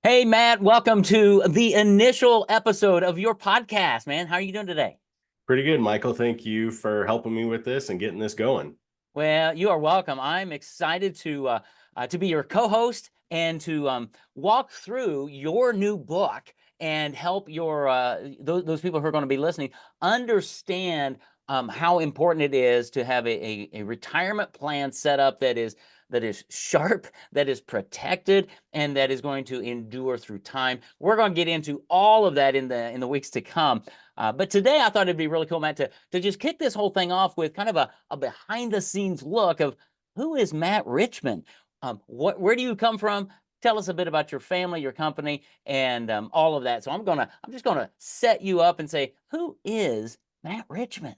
Hey, Matt, welcome to the initial episode of your podcast, man. How are you doing today? Pretty good, Michael. Thank you for helping me with this and getting this going. Well, you are welcome. I'm excited to be your co-host and to walk through your new book and help your those people who are going to be listening understand how important it is to have a retirement plan set up that is sharp, that is protected, and that is going to endure through time. We're going to get into all of that in the weeks to come. But today I thought it'd be really cool, Matt, to just kick this whole thing off with kind of a behind the scenes look of who is Matt Richmond? Where do you come from? Tell us a bit about your family, your company, and all of that. So I'm just gonna set you up and say, who is Matt Richmond?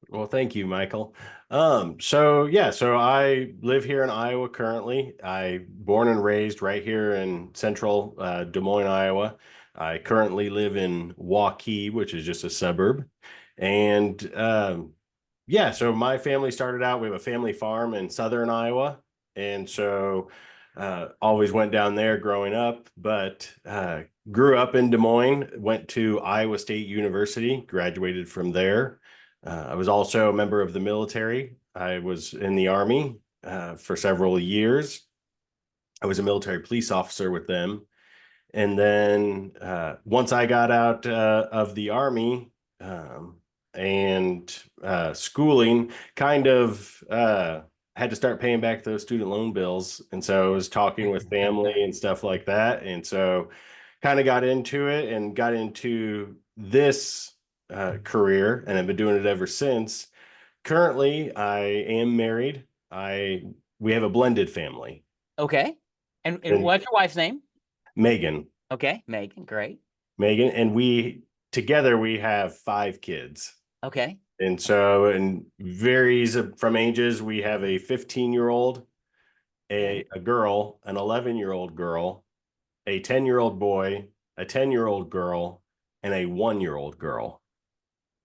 Well, thank you, Michael. So I live here in Iowa currently. I born and raised right here in central Des Moines, Iowa. I currently live in Waukee, which is just a suburb. And so my family started out, we have a family farm in southern Iowa. And so always went down there growing up, but grew up in Des Moines, went to Iowa State University, graduated from there. I was also a member of the military. I was in the Army for several years. I was a military police officer with them. And then once I got out of the Army and schooling, kind of had to start paying back those student loan bills. And so I was talking with family and stuff like that. And so kind of got into it and got into this career and I've been doing it ever since. Currently, I am married. I We have a blended family. Okay. And And what's your wife's name? Megan, Okay, Megan. Great. and we together we have five kids. Okay. And varies from ages. We have a 15-year-old, Okay. a girl, an 11-year-old girl, a 10-year-old boy, a 10-year-old girl, and a 1-year-old girl.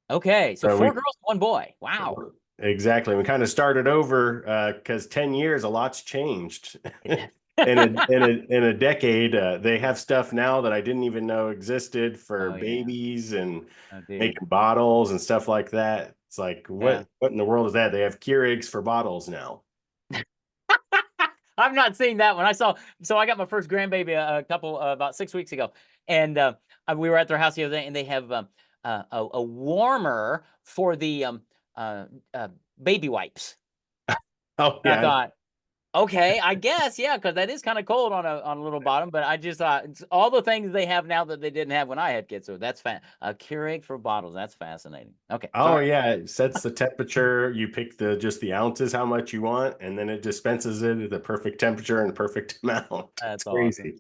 Okay. So So four we girls, one boy. Wow. exactly. We kind of started over because 10 years, a lot's changed. In a decade, they have stuff now that I didn't even know existed for Oh yeah. babies and Oh, dude. making bottles and stuff like that. It's like, Yeah. what in the world is that? They have Keurigs for bottles now. I've not seen that one. So I got my first grandbaby a couple about 6 weeks ago, and we were at their house the other day, and they have a warmer for the uh, uh, baby wipes. Oh And I yeah. thought, okay, I guess, yeah, because that is kind of cold on a little bottom. But I just thought it's all the things they have now that they didn't have when I had kids. So that's a Keurig for bottles. That's fascinating. Okay, Oh sorry. yeah. It sets the temperature. You pick the just the ounces, how much you want, and then it dispenses it at the perfect temperature and perfect amount. It's That's awesome. crazy.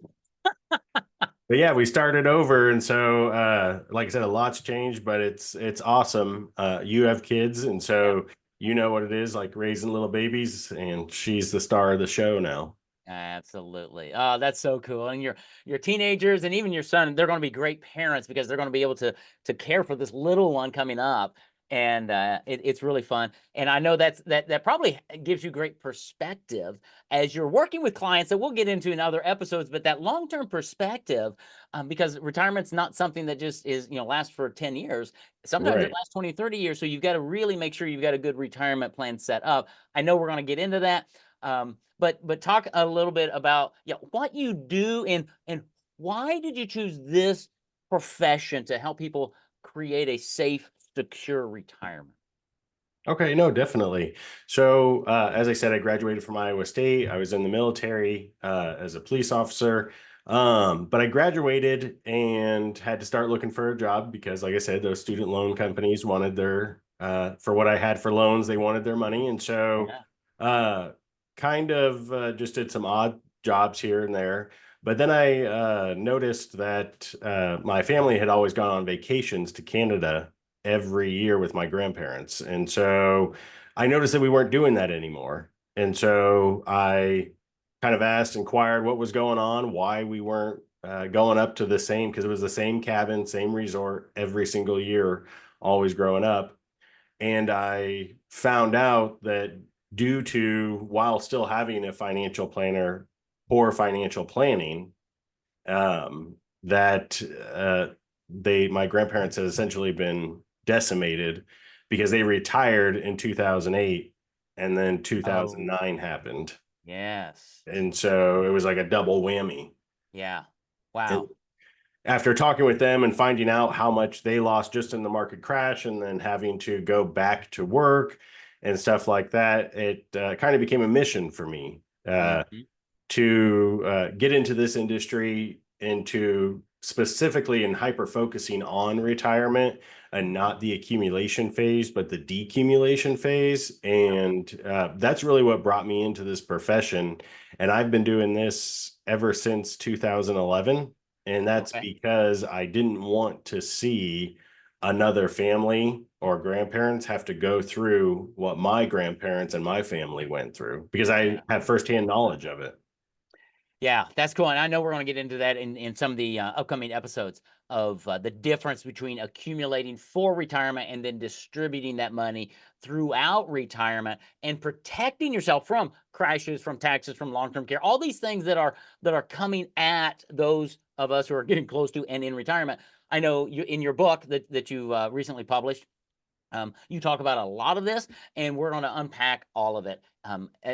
But yeah, we started over, and so like I said, a lot's changed, but it's awesome. You have kids, and Yeah. so you know what it is like raising little babies, and she's the star of the show now. Absolutely. Oh, that's so cool. And your teenagers and even your son, they're going to be great parents because they're going to be able to care for this little one coming up. And it's really fun. And I know that probably gives you great perspective as you're working with clients that we'll get into in other episodes. But that long-term perspective, because retirement's not something that just is, lasts for 10 years. Sometimes it Right. lasts 20, 30 years. So you've got to really make sure you've got a good retirement plan set up. I know we're going to get into that. But talk a little bit about what you do and why did you choose this profession to help people create a safe, secure retirement? Okay, no, definitely. So, as I said, I graduated from Iowa State. I was in the military as a police officer. But I graduated and had to start looking for a job because, like I said, those student loan companies wanted for what I had for loans, they wanted their money. And so, Yeah. uh, kind of just did some odd jobs here and there. But then I noticed that my family had always gone on vacations to Canada every year with my grandparents. And so I noticed that we weren't doing that anymore. And so I kind of inquired what was going on, why we weren't going up to the same, because it was the same cabin, same resort every single year, always growing up. And I found out that due to, while still having a financial planner, poor financial planning, that my grandparents had essentially been decimated because they retired in 2008 and then Oh, 2009 happened. yes. And so it was like a double whammy. Yeah. And Wow. after talking with them and finding out how much they lost just in the market crash and then having to go back to work and stuff like that, it kind of became a mission for me. Mhm. To get into this industry, into specifically and hyper focusing on retirement and not the accumulation phase, but the decumulation phase. Yeah. And that's really what brought me into this profession. And I've been doing this ever since 2011. And that's Okay. because I didn't want to see another family or grandparents have to go through what my grandparents and my family went through because I Yeah. have firsthand knowledge of it. Yeah, that's cool. And I know we're going to get into that in some of the upcoming episodes of the difference between accumulating for retirement and then distributing that money throughout retirement and protecting yourself from crashes, from taxes, from long-term care, all these things that are coming at those of us who are getting close to and in retirement. I know you in your book that you recently published. You talk about a lot of this, and we're going to unpack all of it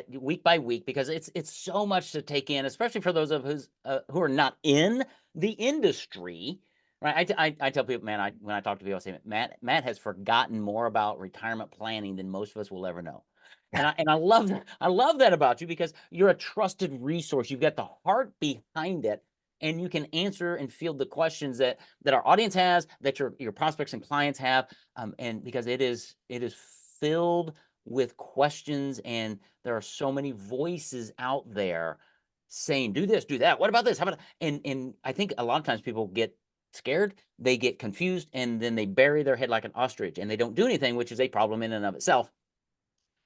week by week because it's so much to take in, especially for those of us who are not in the industry. Right? I tell people, man, when I talk to people, I say, Matt has forgotten more about retirement planning than most of us will ever know. And I love that. I love that about you because you're a trusted resource. You've got the heart behind it, and you can answer and field the questions that our audience has, that your prospects and clients have, and because it is filled with questions, and there are so many voices out there saying, "Do this, do that. What about this? How about?" And I think a lot of times people get scared, they get confused, and then they bury their head like an ostrich, and they don't do anything, which is a problem in and of itself.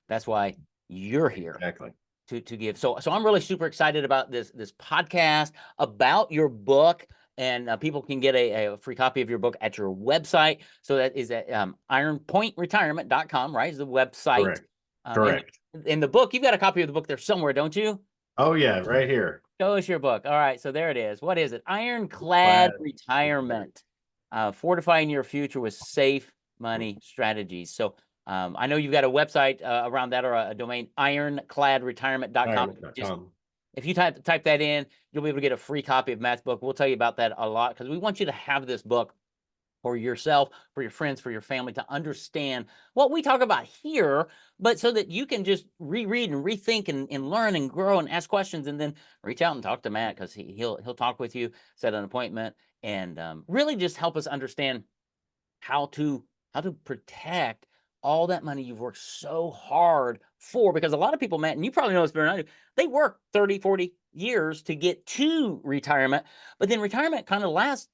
That's why you're here Exactly. to give. So I'm really super excited about this podcast about your book, and people can get a free copy of your book at your website. So that is at ironpointretirement.com, right? Is the website. Correct. And Correct. in the book, you've got a copy of the book there somewhere, don't you? Oh yeah, right here. Show us your book. All right, so there it is. What is it? Ironclad Glad. Retirement, fortifying your future with safe money strategies. So I know you've got a website around that, or a domain, ironcladretirement.com. Just Iron.com. if you type that in, you'll be able to get a free copy of Matt's book. We'll tell you about that a lot because we want you to have this book for yourself, for your friends, for your family, to understand what we talk about here, but so that you can just reread and rethink and learn and grow and ask questions, and then reach out and talk to Matt because he'll talk with you, set an appointment, and really just help us understand how to protect all that money you've worked so hard for. Because a lot of people, Matt, and you probably know this better than I do, they work 30, 40 years to get to retirement, but then retirement kind of lasts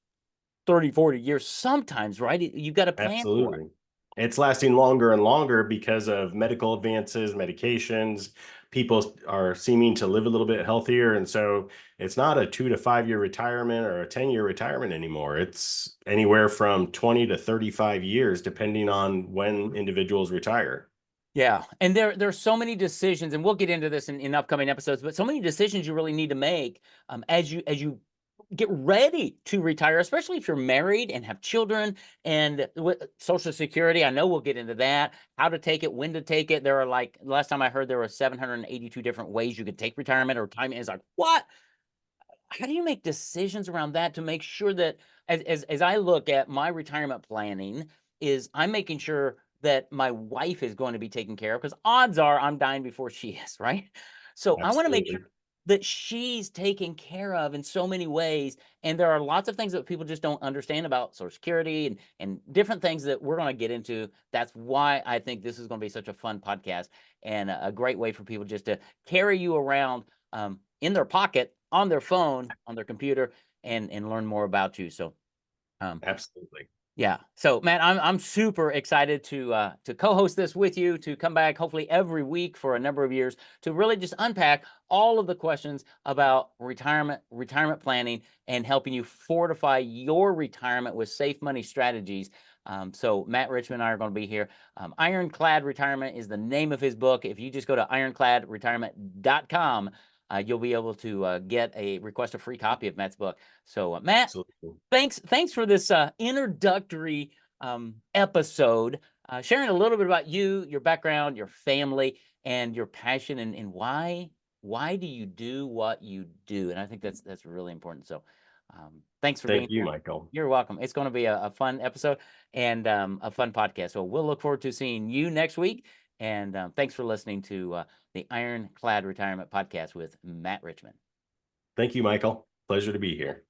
30, 40 years sometimes, right? You've got to plan for it. Absolutely. It's lasting longer and longer because of medical advances, medications. People are seeming to live a little bit healthier. And so it's not a 2 to 5 year retirement or a 10-year retirement anymore. It's anywhere from 20 to 35 years, depending on when individuals retire. Yeah. And there's so many decisions, and we'll get into this in upcoming episodes, but so many decisions you really need to make as you get ready to retire, especially if you're married and have children, and with Social Security. I know we'll get into that, how to take it, when to take it. There are, like, last time I heard, there were 782 different ways you could take retirement or time. It's like, what? How do you make decisions around that to make sure that, as I look at my retirement planning, is I'm making sure that my wife is going to be taken care of, because odds are I'm dying before she is, right? So I want to make sure Absolutely. that she's taken care of in so many ways. And there are lots of things that people just don't understand about Social Security and different things that we're going to get into. That's why I think this is going to be such a fun podcast, and a great way for people just to carry you around in their pocket, on their phone, on their computer, and learn more about you. So um, Absolutely. yeah. So, Matt, I'm super excited to co-host this with you, to come back hopefully every week for a number of years, to really just unpack all of the questions about retirement planning, and helping you fortify your retirement with safe money strategies. So Matt Richmond and I are going to be here. Ironclad Retirement is the name of his book. If you just go to ironcladretirement.com, you'll be able to request a free copy of Matt's book. So, Matt, Absolutely. thanks for this introductory episode, sharing a little bit about you, your background, your family, and your passion, and why do you do what you do? And I think that's really important. So, thanks for being Thank you, here. Michael. You're welcome. It's going to be a fun episode and a fun podcast. So we'll look forward to seeing you next week. And thanks for listening to the Ironclad Retirement Podcast with Matt Richmond. Thank you, Michael. Pleasure to be here.